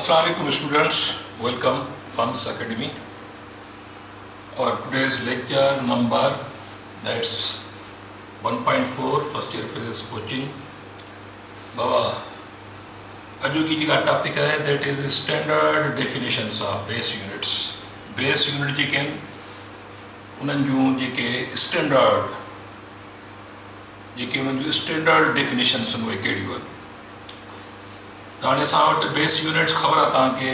Assalamualaikum students, welcome Funds Academy. Our today's lecture number, that's 1.4 first year physics coaching. बाबा अजो की जी का topic है that is standard definitions of base units. Base unit जी के उन्हनि जूं जेके standard जेके उन्हनि जूं standard definitions उहे कहिड़ियूं आहिनि. ताणे असां वटि बेस यूनिट्स ख़बर आहे तव्हांखे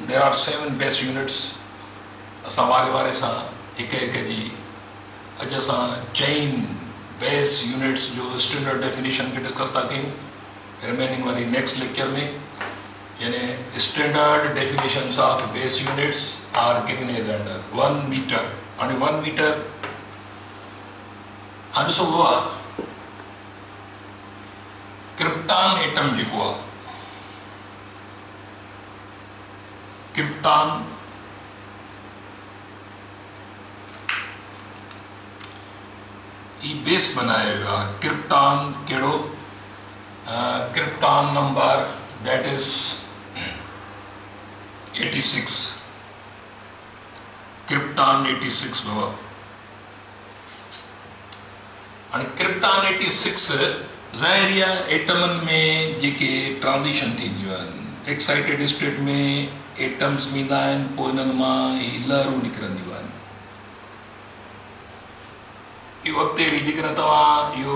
there are 7 बेस यूनिट्स. असां वारे सां हिक जी अॼु असां चईं बेस यूनिट्स जो स्टैंडर्ड डेफिनेशन खे डिस्कस था कयूं. रिमेनिंग वारी नेक्स्ट लेक्चर में यानी standard definitions of base units are given as under 1 meter. हाणे 1 मीटर हाणे ॾिसो बाबा क्रिप्टॉन एटम जेको आहे क्रिप्टॉन ई बेस बनाया वियो आहे. क्रिप्टॉन कहिड़ो krypton number that is 86. Krypton 86 बाबा. हाणे क्रिप्टॉन 86 ज़ाहिर आहे एटमनि में जेके ट्रांज़िशन थींदियूं आहिनि एक्साइटेड स्टेट में एटम्स ईंदा आहिनि पोइ इन्हनि मां ही लहरूं निकिरंदियूं आहिनि. इहो अॻिते वरी जेकॾहिं तव्हां इहो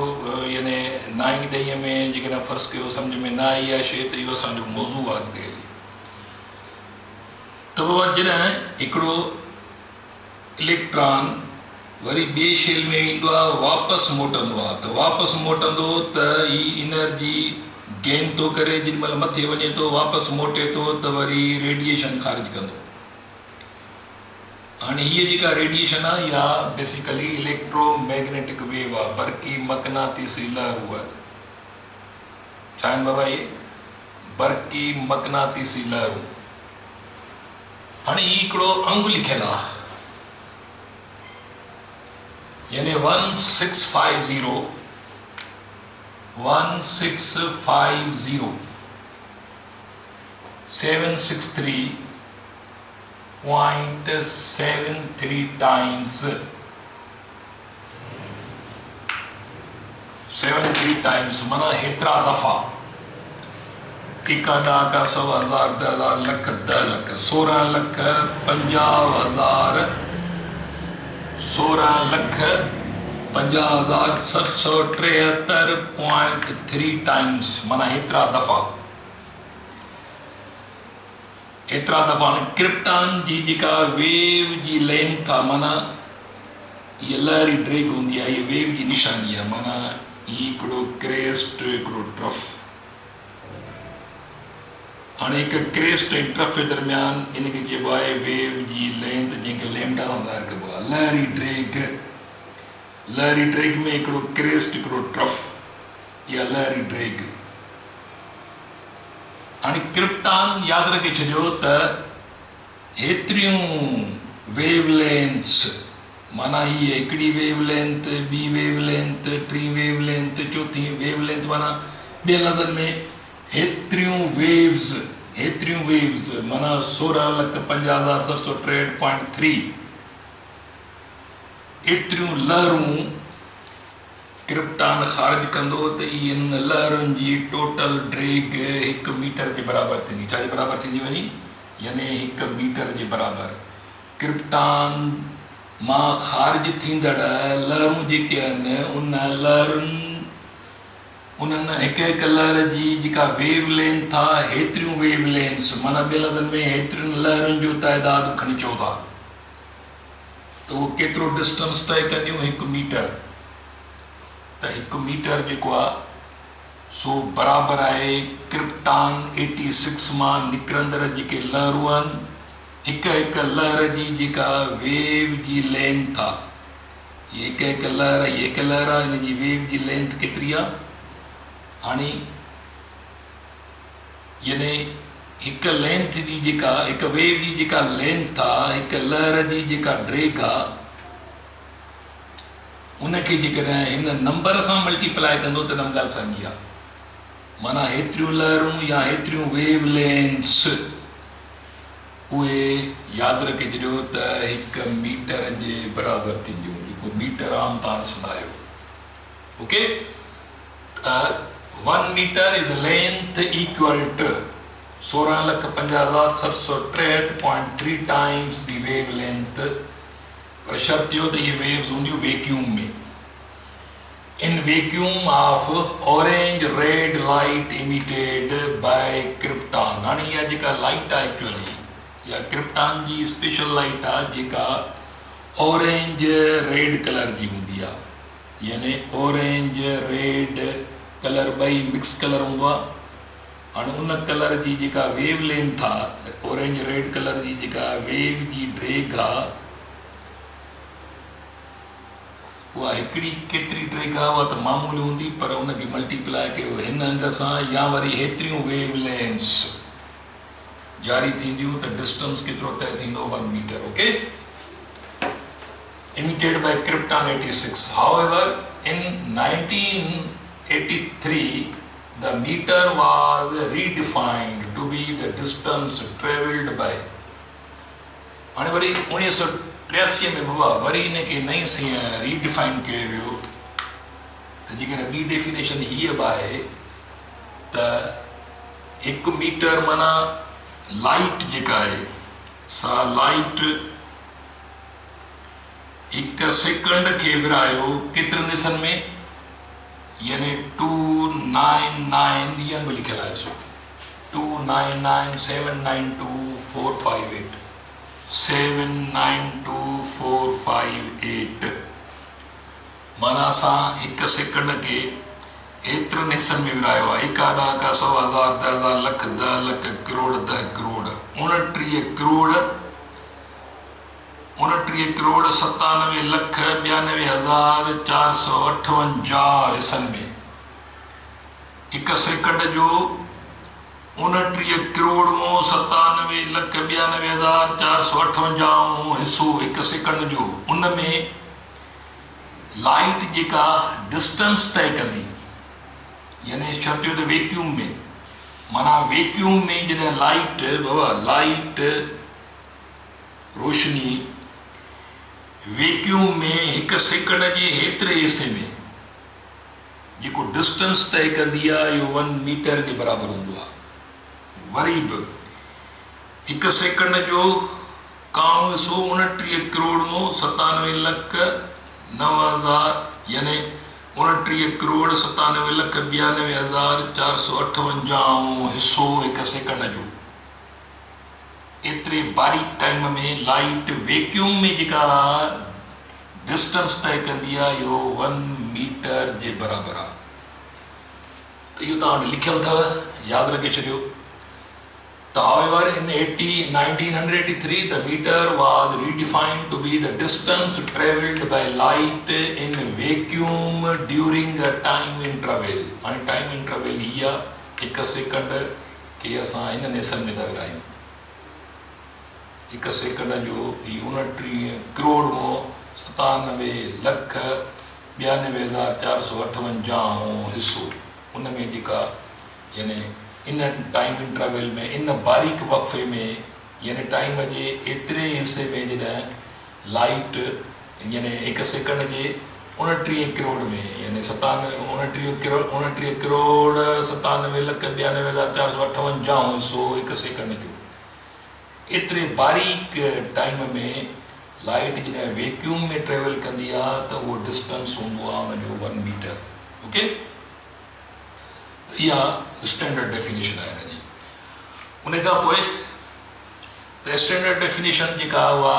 यानी 9हीं 10हीं में जेकॾहिं फ़र्ज़ु कयो सम्झ में न आई आहे शइ त इहो असांजो मौज़ू आहे अॻिते हली. त बाबा जॾहिं हिकिड़ो इलेक्ट्रॉन वरी ॿिए शेल में ईंदो आहे वापसि मोटंदो आहे त वापसि मोटंदो त ही एनर्जी गेन थो करे. जेॾीमहिल मथे वञे थो वापसि मोटे थो त वरी रेडिएशन ख़ारिज कंदो. हाणे हीअ जेका रेडिएशन आहे इहा बेसिकली इलेक्ट्रोमैग्नेटिक वेव आहे. बरक़ी मक़नातीसी लहरूं आहे. छा आहिनि बाबा इहे बरक़ी मक़नातीसी लहरूं. हाणे हीउ हिकिड़ो अंग लिखियलु आहे यानी 1650 763.73 times 73 times माना हेतिरा दफ़ा एका ॾह का 100,000 10,000 लख 10 लख 16 लख 50,000 16,50,773.3 टाइम्स माना हेतिरा दफ़ा. क्रिप्टॉन जी जेका वेव जी लेंथ आहे माना हीअ लहरी ड्रैग हूंदी आहे. हीअ वेव जी निशानी आहे. माना हीअ हिकिड़ो क्रेस्ट हिकिड़ो ट्रफ. हाणे हिकु क्रेस्ट ऐं ट्रफ जे दरमियान इनखे चइबो आहे वेव जी लेंथ जंहिंखे लैम्डा ज़ाहिर कबो आहे. लहरी ड्रैग में हिकिड़ो क्रेस्ट हिकिड़ो ट्रफ या लहरी ड्रैग. हाणे क्रिप्टॉन यादि रखे छॾियो त हेतिरियूं वेव लेंथ्स माना हीअ हिकिड़ी वेव लेंथ ॿी वेव लेंथ टीं वेव लेंथ चौथीं वेव लेंथ माना ॿिए लफ़्ज़नि में हेतिरियूं वेव्स माना 16,50,763.3 एतिरियूं लहरूं क्रिप्टॉन ख़ारिज कंदो त इन लहरुनि जी टोटल ड्रैग 1 मीटर जे बराबरि थींदी. छा जे बराबरि थींदी वञी यानी 1 मीटर जे बराबरि. क्रिप्टॉन मां ख़ारिज थींदड़ लहरूं जेके आहिनि उन्हनि हिकु लहर जी जेका वेव लेंथ आहे हेतिरियूं वेव लेंथ्स माना ॿिए लफ़्ज़नि में हेतिरियुनि लहरुनि जो तइदादु खणी चओ था त उहो केतिरो डिस्टेंस तय कंदियूं 1 मीटर. त 1 मीटर जेको आहे सो बराबरि आहे क्रिप्टॉन 86 मां निकिरंदड़ जेके लहरूं आहिनि हिकु लहर जी जेका वेव जी लेंथ आहे. हीअ हिकु लहर आहे हिन जी वेव जी लेंथ केतिरी आहे. हाणे यानी हिकु लेंथ जी जेका हिकु वेव जी जेका लेंथ आहे हिकु लहर जी जेका ड्रैग आहे उनखे जेकॾहिं हिन नंबर सां मल्टीप्लाई कंदो त हिन ॻाल्हि साॻी आहे. माना हेतिरियूं लहरूं या हेतिरियूं वेवलेंथ्स उहे यादि रखिजो त 1 मीटर जे बराबरि थींदियूं, जेको मीटर आम तव्हां ॾिसंदा आहियो। Okay, 1 meter is length equal to 16,50,763.3 times the wavelength, पर शर्त इहो त इहे वेव्स हूंदियूं वैक्यूम में, in vacuum of orange red light emitted by krypton. हाणे इहा जेका लाइट आहे एक्चुअली या क्रिप्टॉन जी स्पेशल लाइट आहे जेका ऑरेंज रेड कलर जी हूंदी आहे, यानी ऑरेंज रेड कलर ॿई मिक्स कलर हूंदो आहे। हाणे उन कलर जी जेका वेव लेंथ आहे, ऑरेंज रेड कलर जी जेका वेव जी ड्रेग आहे, उहा हिकिड़ी केतिरी ड्रेग आहे उहा त मामूली हूंदी, पर उनखे मल्टीप्लाए कयो हिन अंग सां या वरी हेतिरियूं वेव लेंथ्स जारी थींदियूं त डिस्टेंस केतिरो तय थींदो 1 meter. Okay, emitted by Krypton 86. However, in 1983, the meter was redefined to be the distance traveled by. हाणे वरी 1983 में बाबा वरी इनखे नई सी रीडिफाइन कयो वियो त जेकॾहिं ॿी डेफिनेशन हीअ बि आहे त 1 मीटर माना लाइट जेका आहे सा लाइट 1 सेकंड खे विरायो केतिरनि हिसनि में, यानी 299 इहा बि लिखियलु आहे, 299792458 792458 माना असां 1 सेकंड खे एतिरनि हिसनि में विरायो आहे, 1 ॾह 100 हज़ार 10,000 लख 10 लख करोड़ 10 करोड़ 29 करोड़ 97,92,458 हिसनि में 1 सेकंड जो 29 करोड़ 97,92,458 हिसो 1 सेकंड जो। उन में लाइट जेका डिस्टेंस तय कंदी, यानी शर्त त वैक्यूम में, माना वैक्यूम में जॾहिं लाइट बाबा लाइट रोशनी वैक्यूम में 1 सेकंड जे हेतिरे हिसे में जेको डिस्टेंस तय कंदी आहे इहो 1 मीटर जे बराबरि हूंदो आहे। वरी बि 1 सेकंड जो काणो हिसो 29 करोड़ 97,09,000 यानी 29 करोड़ 97,92,458 हिसो 1 सेकंड जो। एतिरे बारीक टाइम में लाइट वैक्यूम में जेका डिस्टेंस तय कंदी आहे इहो 1 मीटर जे बराबरि आहे। त इहो तव्हां वटि लिखियलु अथव, यादि रखे छॾियो। However, in 1983, the meter was redefined to be the distance travelled by light in vacuum during a time interval. And time interval here 1 second के असां हिन हिसनि में था विरायूं। 1 सेकंड जो 29 करोड़ 97,92,458 हिसो, उन में जेका यानी इन टाइम इंटरवल में इन बारीक वक़्फ़े में यानी टाइम जे एतिरे हिसे में जॾहिं लाइट यानी 1 सेकंड जे 29 करोड़ में यानी 29 करोड़ 97,92,458 हिसो 1 सेकंड जो। एतिरे बारीक टाइम में लाइट जॾहिं वैक्यूम में ट्रेवल कंदी आहे त उहो डिस्टेंस हूंदो आहे हुनजो 1 मीटर। ओके, इहा स्टैंडर्ड डेफिनेशन आहे हिन जी। उन खां पोइ त स्टैंडर्ड डेफिनेशन जेका उहा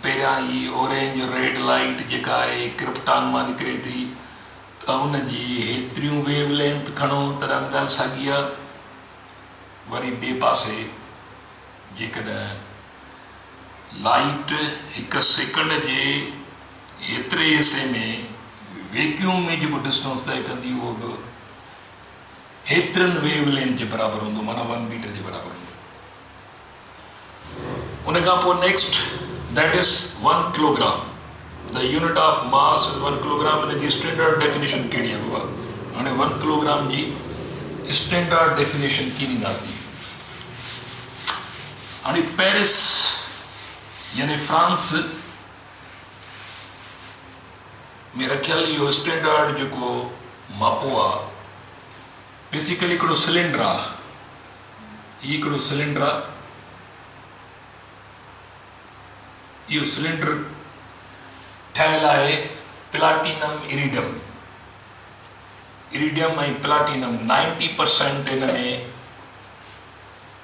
पहिरियां ई ऑरेंज रेड लाइट जेका आहे क्रिप्टॉन मां निकिरे थी त उनजी हेतिरियूं वेव लेंथ खणो त ॻाल्हि साॻी आहे। वरी ॿिए पासे जेकॾहिं लाइट 1 सेकंड जे हेतिरे हिसे में वैक्यूम में जेको डिस्टेंस तय कंदी उहो बि हेतिरनि वेव लेंथ जे बराबरि हूंदो, माना 1 मीटर जे बराबरि हूंदो। उन खां पोइ next that is 1 kilogram, the unit of mass 1 kilogram. हिन जी स्टैंडर्ड डेफिनेशन कहिड़ी आहे बाबा? हाणे 1 किलोग्राम जी स्टैंडर्ड डेफिनेशन की ॾींदासीं। हाणे पेरिस यानी फ्रांस में रखियल इहो स्टैंडर्ड जेको मापो आहे, बेसिकली हिकिड़ो सिलेंडर आहे। हीउ हिकिड़ो सिलेंडर आहे। इहो सिलेंडर ठहियल आहे प्लाटिनम इरिडियम ऐं प्लाटिनम 90% हिन में,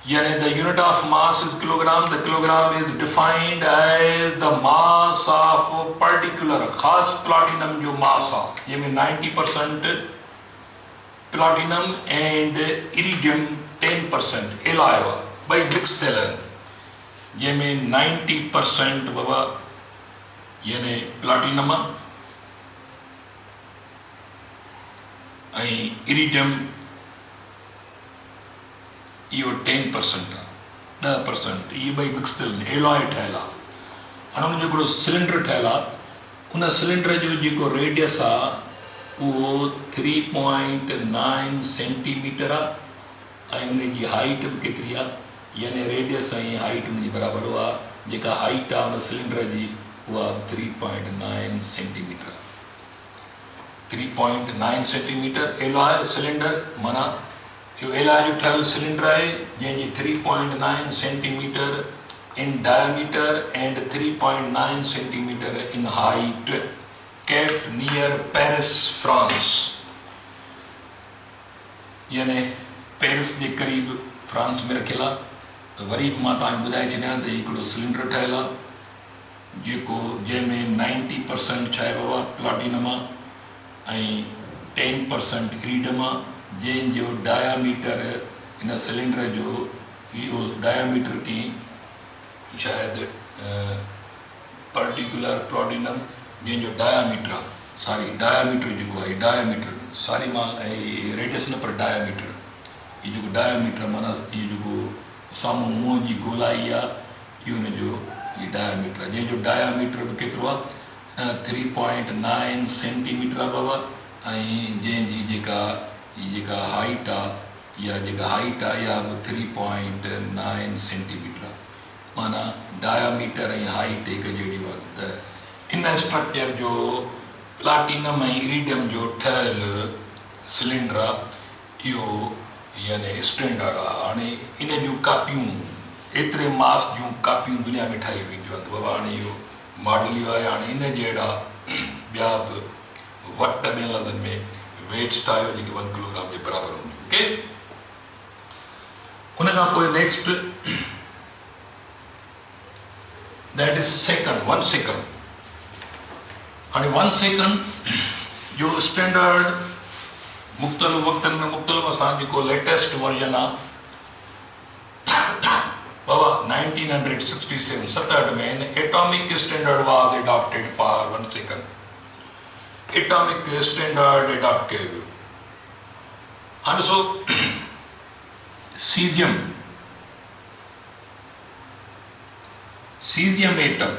यानी the unit of mass is kilogram. The kilogram is defined as the mass of particular खास प्लाटिनम जो मास आहे, जंहिंमें 90% प्लाटिनम एंड इरिडियम 10% एलायो आहे, ॿई मिक्स थियल आहिनि, जंहिंमें 90% बाबा यानी प्लाटिनम ऐं इरिडियम इहो 10% आहे, 10%। इहे ॿई मिक्स थियल आहिनि, एलॉय ठहियल आहे। हाणे हुन जो हिकिड़ो सिलेंडर ठहियल आहे। उन सिलेंडर जो जेको रेडियस आहे उहो 3.9 सेंटीमीटर आहे ऐं उनजी हाइट बि केतिरी आहे, यानी रेडियस ऐं हाइट उनजी बराबरि आहे। जेका हाइट आहे उन सिलेंडर जी उहा 3.9 सेंटीमीटर आहे। 3.9 सेंटीमीटर एलॉय सिलेंडर, माना इहो एलॉय जो ठहियल सिलेंडर आहे जंहिंजी 3.9 centimetre in diameter and 3.9 centimetre in height, kept near Paris, France। यानी पेरिस जे क़रीब फ्रांस में रखियल आहे। त वरी बि मां तव्हांखे ॿुधाए छॾियां त हिकिड़ो सिलेंडर ठहियल आहे जेको जंहिंमें 90% छा आहे बाबा प्लाटिनम आहे ऐं 10% इरिडियम आहे, जंहिंजो डायामीटर हिन सिलेंडर जो इहो डायामीटर की शायदि पर्टिकुलर प्लाटिनम जंहिंजो डायामीटर आहे, सॉरी डायामीटर जेको आहे डायामीटर, सॉरी मां रेडियस न पर डायामीटर, इहो जेको डायामीटर माना इहो जेको साम्हूं मुंहं जी गोलाई आहे, इहो हुनजो इहो डायामीटर आहे, जंहिंजो डायामीटर बि केतिरो आहे 3.9 सेंटीमीटर आहे बाबा, ऐं जंहिंजी जेका हाइट आहे इहा बि 3.9 सेंटीमीटर आहे। माना डायामीटर ऐं हाइट हिकु जहिड़ियूं आहिनि। त इन स्ट्रक्चर जो प्लाटिनम ऐं इरिडियम जो ठहियल सिलेंडर आहे, इहो यानी स्टैंडर्ड आहे। हाणे इन जूं कापियूं एतिरे मास जूं कापियूं दुनिया में ठाही वेंदियूं आहिनि। बाबा हाणे इहो मॉडल इहो आहे। हाणे इन जहिड़ा ॿिया बि वट ॿियनि लफ़्ज़नि में वेट्स ठाहियो जेके 1 किलोग्राम जे बराबरि हूंदियूं। ओके, उन खां पोइ next that is second, 1 second. हाणे 1 सेकंड जो स्टैंडर्ड मुख़्तलिफ़ वक़्तनि में मुख़्तलिफ़, असां जेको लेटेस्ट वर्जन आहे बाबा 1967 67 में atomic standard was adopted for 1 second. Atomic standard adopt कयो वियो। हाणे ॾिसो सीज़ियम एटम,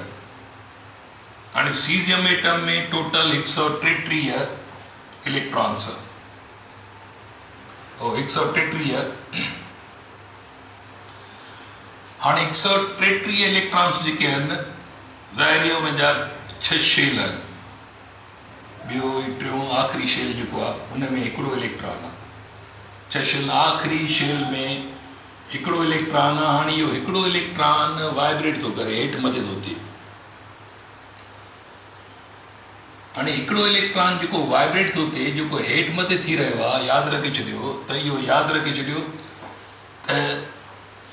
हाणे सीज़ियम एटम में टोटल 133 इलेक्ट्रॉन्स, 133। हाणे 133 इलेक्ट्रॉन्स जेके आहिनि ज़ाहिर हुनजा 6 शेल आहिनि। ॿियो टियों आख़िरी शेल जेको आहे उन में हिकिड़ो इलेक्ट्रॉन आहे। 6 शेल, आख़िरी शेल में हिकिड़ो इलेक्ट्रॉन आहे। हाणे इहो हिकिड़ो इलेक्ट्रॉन वाइब्रेट थो करे, हेठि मथे थो थिए। हाणे हिकिड़ो इलेक्ट्रॉन जेको वाइब्रेट थो थिए, जेको हेठि मथे थी रहियो आहे, यादि रखे छॾियो त इहो यादि रखे छॾियो त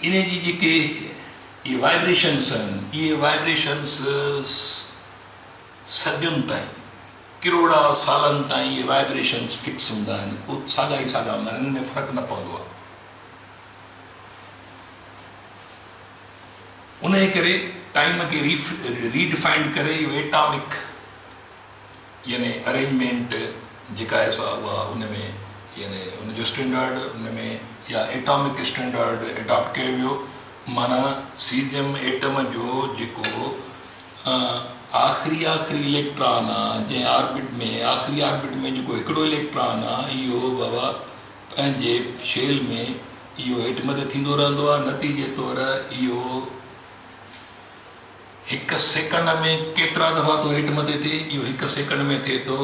इन जी जेके इहे वाइब्रेशन्स आहिनि, इहे वाइब्रेशन्स सदियुनि ताईं, किरोड़ा सालनि ताईं इहे वाइब्रेशन्स फिक्स हूंदा आहिनि। उहे साॻा ई साॻा हूंदा आहिनि, इनमें फ़र्क़ु न पवंदो आहे। उन करे टाइम खे रीडिफाइंड करे इहो एटॉमिक यानी अरेंजमेंट जेका आहे सा उहा उनमें यानी उनजो स्टैंडर्ड उनमें या एटॉमिक स्टैंडर्ड एडॉप्ट कयो वियो। माना सीज़ियम एटम जो जेको आख़िरी इलेक्ट्रॉन आहे, जंहिं ऑर्बिट में आख़िरी ऑर्बिट में जेको हिकिड़ो इलेक्ट्रॉन आहे, इहो बाबा पंहिंजे शेल में इहो हेठि मथे थींदो रहंदो आहे। नतीजे तौरु इहो हिकु सेकंड में केतिरा दफ़ा थो हेठि मथे थिए? इहो हिकु सेकंड में थिए थो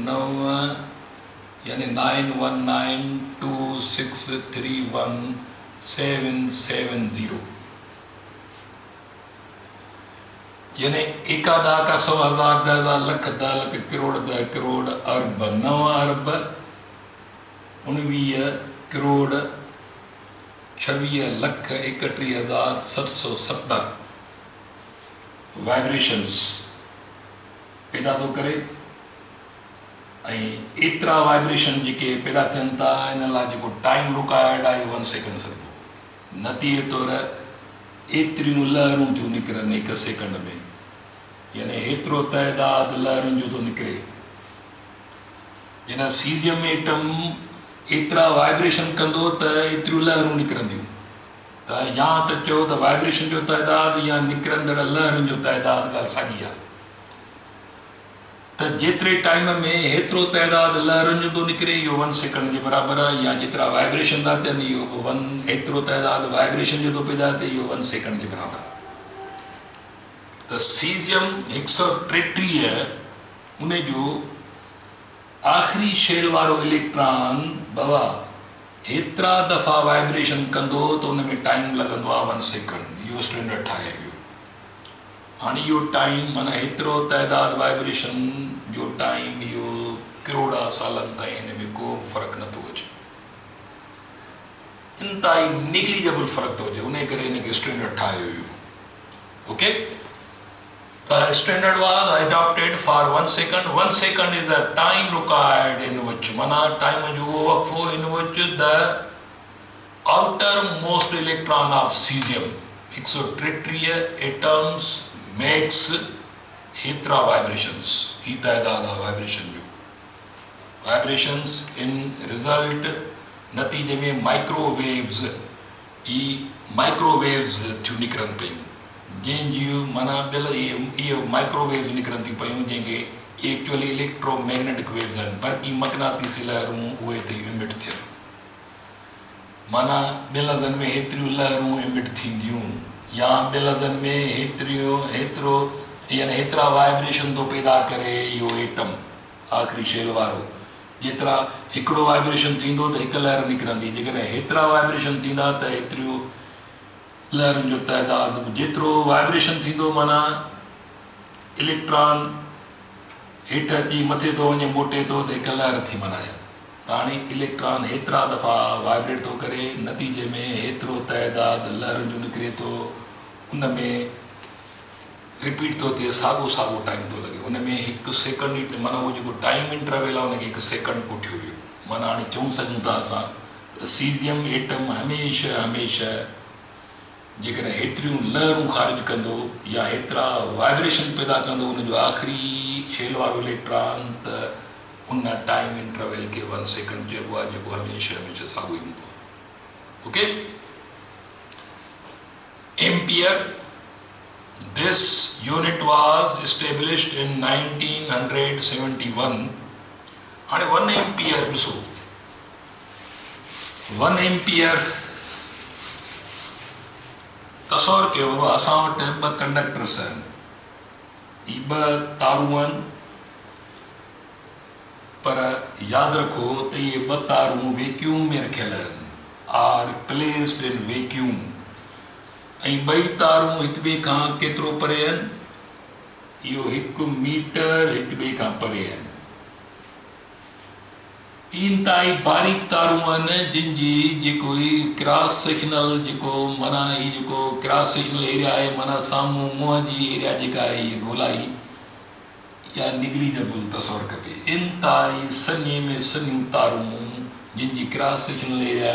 9 यानी 9192631770 यानी एका दा का 100 हजार 10 हजार लख 10 लख करोड़ 10 करोड़ अरब 9 अरब 19 करोड़ 26,31,770 वाइब्रेशंस पैदा थो करे। ऐं एतिरा वाइब्रेशन जेके पैदा थियनि था इन लाइ जेको टाइम रिक्वायर्ड आहे 1 सेकंड सघिबो। नतीजे तौरु एतिरियूं लहरूं थियूं निकिरनि हिकु सेकंड में, यानी एतिरो तइदाद लहरूं जो थो निकिरे। जॾहिं सीज़ियम एटम एतिरा वाइब्रेशन कंदो त एतिरियूं लहरूं निकिरंदियूं। त या त चयो त वाइब्रेशन जो तइदाद या निकिरंदड़ लहरुनि जो तइदाद ॻाल्हि साॻी आहे। त जेतिरे टाइम में हेतिरो तइदाद लहरुनि जो थो निकिरे इहो 1 सेकंड जे बराबरि आहे, या जेतिरा वाइब्रेशन था थियनि इहो हेतिरो तइदाद वाइब्रेशन जो थो पैदा थिए इहो 1 सेकंड जे बराबरि आहे। त सीज़ियम 133 उन जो आख़िरी शेल वारो इलेक्ट्रॉन बाबा हेतिरा दफ़ा वाइब्रेशन कंदो त उन में टाइम लॻंदो आहे 1 सेकंड। इहो स्टैंडर्ड ठाहे वियो। हाणे इहो टाइम माना हेतिरो तइदाद वाइब्रेशन जो टाइम इहो करोड़ा सालनि ताईं हिन में को बि फ़र्क़ु नथो अचे। इंतिहाई निगलिजेबल फ़र्क़ु थो अचे, उन करे हिनखे स्टैंडर्ड ठाहे वियो। Okay, the standard was adopted for 1 second. 1 second is the time required in which mana time jo waqfo in which the outermost electron of cesium 133 atoms makes hetra vibrations. He taidad vibration jo vibrations in result natije mein microwaves thiyu nikran pein जंहिंजियूं माना ॿियल इहे microwaves निकिरनि थियूं पयूं जंहिंखे actually electromagnetic waves आहिनि, बरक़ी मक़नातीसी लहरूं उहे थी emit थियनि। माना ॿिए लफ़्ज़नि में हेतिरियूं लहरूं इमिट थींदियूं या ॿिए लफ़्ज़नि में हेतिरो यानी हेतिरा वाइब्रेशन थो पैदा करे इहो एटम आख़िरी शेल वारो। जेतिरा हिकिड़ो वाइब्रेशन थींदो त हिकु लहर निकिरंदी, जेकॾहिं हेतिरा वाइब्रेशन थींदा त हेतिरियूं लहरुनि जो तइदाद जेतिरो वाइब्रेशन थींदो माना इलेक्ट्रॉन हेठि अची मथे थो वञे मोटे थो त हिकु लहर थी मनाए। त हाणे इलेक्ट्रॉन हेतिरा दफ़ा वाइब्रेट थो करे, नतीजे में हेतिरो तइदाद लहरुनि जो निकिरे थो, उन में रिपीट थो थिए, साॻो टाइम थो लॻे। उन में 1 सेकंड माना उहो जेको टाइम इंटरवल आहे उनखे 1 सेकंड पुठियो वियो। माना हाणे चऊं सघूं था असां त सीज़ियम एटम हमेशह जेकॾहिं हेतिरियूं लहरूं ख़ारिज कंदो या हेतिरा वाइब्रेशन पैदा कंदो उन जो आख़िरी शेल वारो इलेक्ट्रॉन त उन टाइम इंटरवल खे 1 सेकंड चइबो आहे, जेको हमेशह साॻियो ई हूंदो आहे। Okay, ampere, this unit was established in 1971। हाणे 1 एम्पियर ॾिसो, 1 एम्पियर तसौर कयो बाबा असां वटि 2 कंडक्टर्स आहिनि, ही 2 तारूं आहिनि, पर यादि रखो त इहे 2 तारूं वैक्यूम में रखियल आहिनि, आर प्लेस्ड इन वैक्यूम। ऐं 2 तारूं हिक ॿिए खां केतिरो परे आहिनि? इहो 1 मीटर हिक ॿिए खां परे आहिनि। इंतिहाई बारीक तारूं आहिनि जिनजी जेको क्रॉस सेक्शनल जेको माना ही जेको क्रॉस सेक्शनल एरिया आहे माना साम्हूं मुंहं जी एरिया जेका आहे इहा गोलाई या निगलिजेबल तसौर कबे। इंतिहाई सन्हे में सन्हियूं तारूं जिनजी क्रॉस सेक्शनल एरिया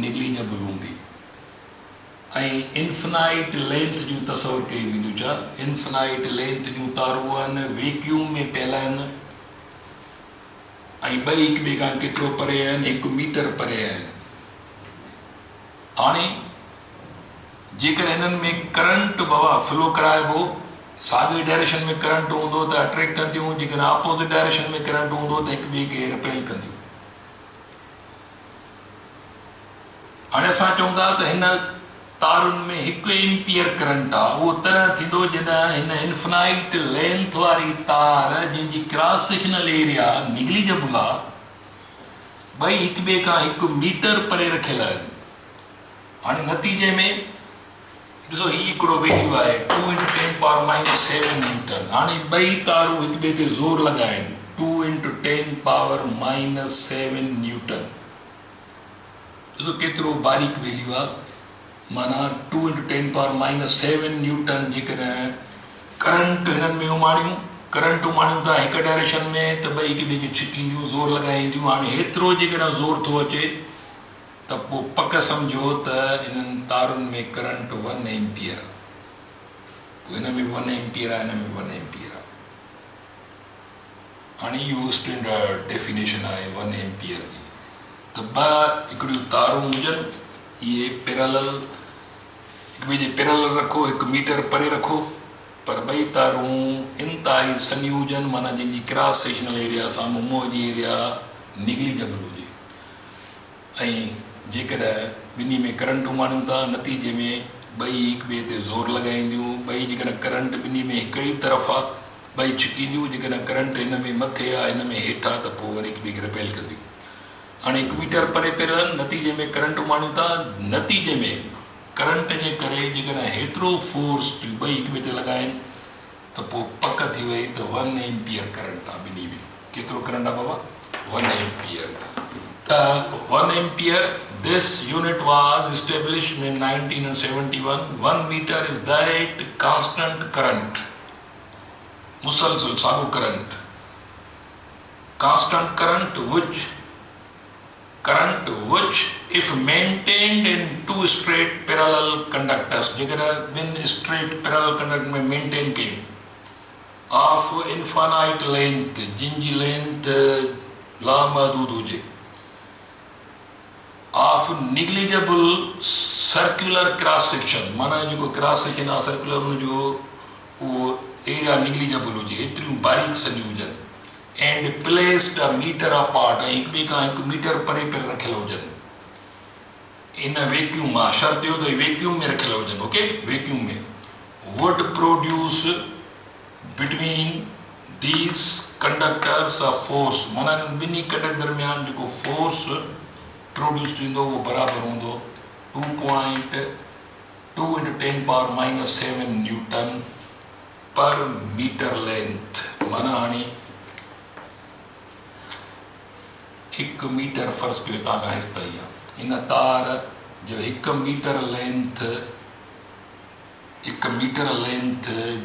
निगलिजेबल हूंदी ऐं इन्फिनाइट लेंथ जूं तसौर कई वेंदियूं। छा इन्फिनाइट लेंथ जूं तारूं आहिनि, वैक्यूम में पियल आहिनि ऐं 2 हिक ॿिए खां केतिरो परे आहिनि? 1 मीटर परे आहिनि। हाणे जेकर हिननि में करंट बाबा फ्लो कराइबो, साॻे डायरेक्शन में करंट हूंदो त अट्रैक्ट कंदियूं, जेकर अपोज़िट डायरेक्शन में करंट हूंदो त हिक ॿिए खे रिपेल कंदियूं। हाणे असां चऊं था त हिन तारुनि में 1 एम्पियर करंट आहे। उहो तॾहिं थींदो जॾहिं हिन इन्फिनाइट लेंथ वारी तार जंहिंजी क्रॉस सेक्शनल एरिया निगलिजिबल आहे, ॿई हिक ॿिए खां 1 मीटर परे रखियल आहिनि। हाणे नतीजे में ॾिसो, हीउ हिकिड़ो वैल्यू आहे 2 × 10⁻⁷ न्यूटन। हाणे ॿई तारूं हिक ॿिए खे ज़ोर लॻाइनि 2 × 10⁻⁷ न्यूटन। ॾिसो केतिरो बारीक वैल्यू आहे। माना 2 × 10⁻⁷ न्यूटन जेकॾहिं करंट हिननि में उमाणियूं था हिकु डायरेक्शन में, त ॿई हिक ॿिए खे छिकींदियूं, ज़ोर लॻाईंदियूं। हाणे हेतिरो जेकॾहिं ज़ोर थो अचे त पोइ पक सम्झो त हिननि तारुनि में करंट 1 एम्पियर आहे। हिन में 1 एम्पियर आहे, हिन में 1 एम्पियर आहे। हाणे इहो स्टैंडर्ड डेफिनेशन आहे 1 एम्पियर जी। त हिकिड़ियूं तारूं हुजनि, इहे पैरेलल, हिक ॿिए जे पैरेलल रखो, 1 मीटर परे रखो, पर ॿई तारूं इंतिहाई सनी हुजनि, माना जंहिंजी क्रॉस सेक्शनल एरिया साम्हूं मुंहं जी एरिया निगलिजिबल हुजे। ऐं जेकॾहिं ॿिन्ही में करंट उमाणियूं था, नतीजे में ॿई हिक ॿिए ते ज़ोर लॻाईंदियूं। ॿई जेकॾहिं करंट ॿिन्ही में हिक ई तरफ़ आहे, ॿई छिकींदियूं। जेकॾहिं करंट हिन में मथे आहे, हिन में हेठि आहे, त पोइ वरी हिक ॿिए खे रिपेल कंदियूं। हाणे 1 मीटर परे पैरेलल, नतीजे में करंट उमाणियूं था। नतीजे में करंट जे करे जेकॾहिं हेतिरो फोर्स ॿई हिक ॿिए ते लॻाइनि, त पोइ पक थी वई त 1 एम्पियर करंट आहे ॿिन्ही में। केतिरो करंट आहे बाबा? 1 एम्पियर। त 1 ampere, this unit was established in 1971. 1 meter is that constant current, मुसलसल साॻियो current, constant current which if maintained in 2 straight parallel conductors, जेकॾहिं ॿिनि straight parallel conductor में मेंटेन कयूं, of infinite length, जिनजी लेंथ लामहदूद हुजे, of negligible circular cross section, माना जेको cross section आहे सर्कुलर, हुनजो उहो एरिया निगलिजिबल हुजे, एतिरियूं बारीक सॼियूं हुजनि। And placed a meter apart, ऐं हिक ॿिए खां 1 मीटर परे परे रखियल हुजनि। इन वैक्यूम आहे, शर्त इहो त वैक्यूम में रखियल हुजनि। ओके, वैक्यूम में would produce between these conductors a force, माना ॿिन्ही कंडक्टर दरमियान जेको फोर्स प्रोड्यूस थींदो उहो बराबरि हूंदो 2 × 10⁻⁷ न्यूटन पर मीटर लेंथ। माना हाणे 1 मीटर फर्ज़ कयो तव्हां खां हिस्सा ई आहे, इन तार जो 1 मीटर लेंथ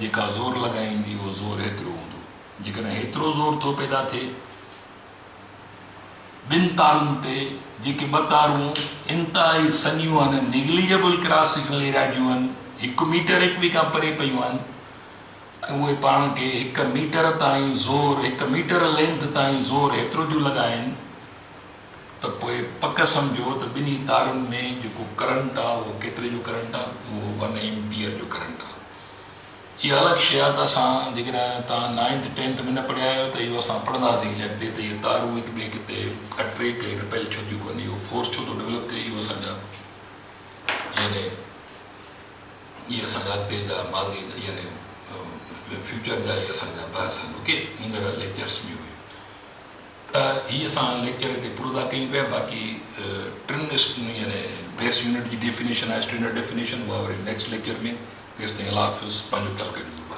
जेका ज़ोर लॻाईंदी, उहो ज़ोर हेतिरो हूंदो। जेकॾहिं हेतिरो ज़ोर थो पैदा थिए ॿिनि तारुनि ते, जेके 2 तारूं इंतिहाई सनियूं आहिनि, निगलिजिबल क्रॉस सेक्शनल एरिया जूं आहिनि, 1 मीटर हिक ॿिए खां परे पियूं आहिनि, ऐं उहे पाण खे 1 मीटर ताईं ज़ोर, 1 मीटर लेंथ ताईं ज़ोर हेतिरो जो लॻाइनि, त पोइ पक सम्झो त ॿिन्ही तारुनि में जेको करंट आहे उहो केतिरे जो करंट आहे? उहो 1 एम्पियर जो करंट आहे। इहा अलॻि शइ आहे, त असां जेकॾहिं तव्हां 9th 10th में न पढ़िया आहियो त इहो असां पढ़ंदासीं अॻिते, त इहे तारूं हिक ॿिए खे अट्रैक्ट कई रिपेल छो थियूं कनि, इहो फोर्स छो थो डेवलप थिए, इहो असांजा यानी इहे असांजा अॻिते जा माज़ी यानी फ्यूचर जा इहे असांजा बहस आहिनि। ओके, ईंदड़ लेक्चर्स में हुई। त हीअ असां लेक्चर हिते पूरो था कयूं पिया। बाक़ी 3 यानी बेस यूनिट जी डेफिनेशन आहे, स्टैंडर्ड डेफिनेशन, उहा वरी नेक्स्ट लेक्चर में। तेसिताईं अल्लाह हाफ़िज़, पंहिंजो ख़्यालु कजो।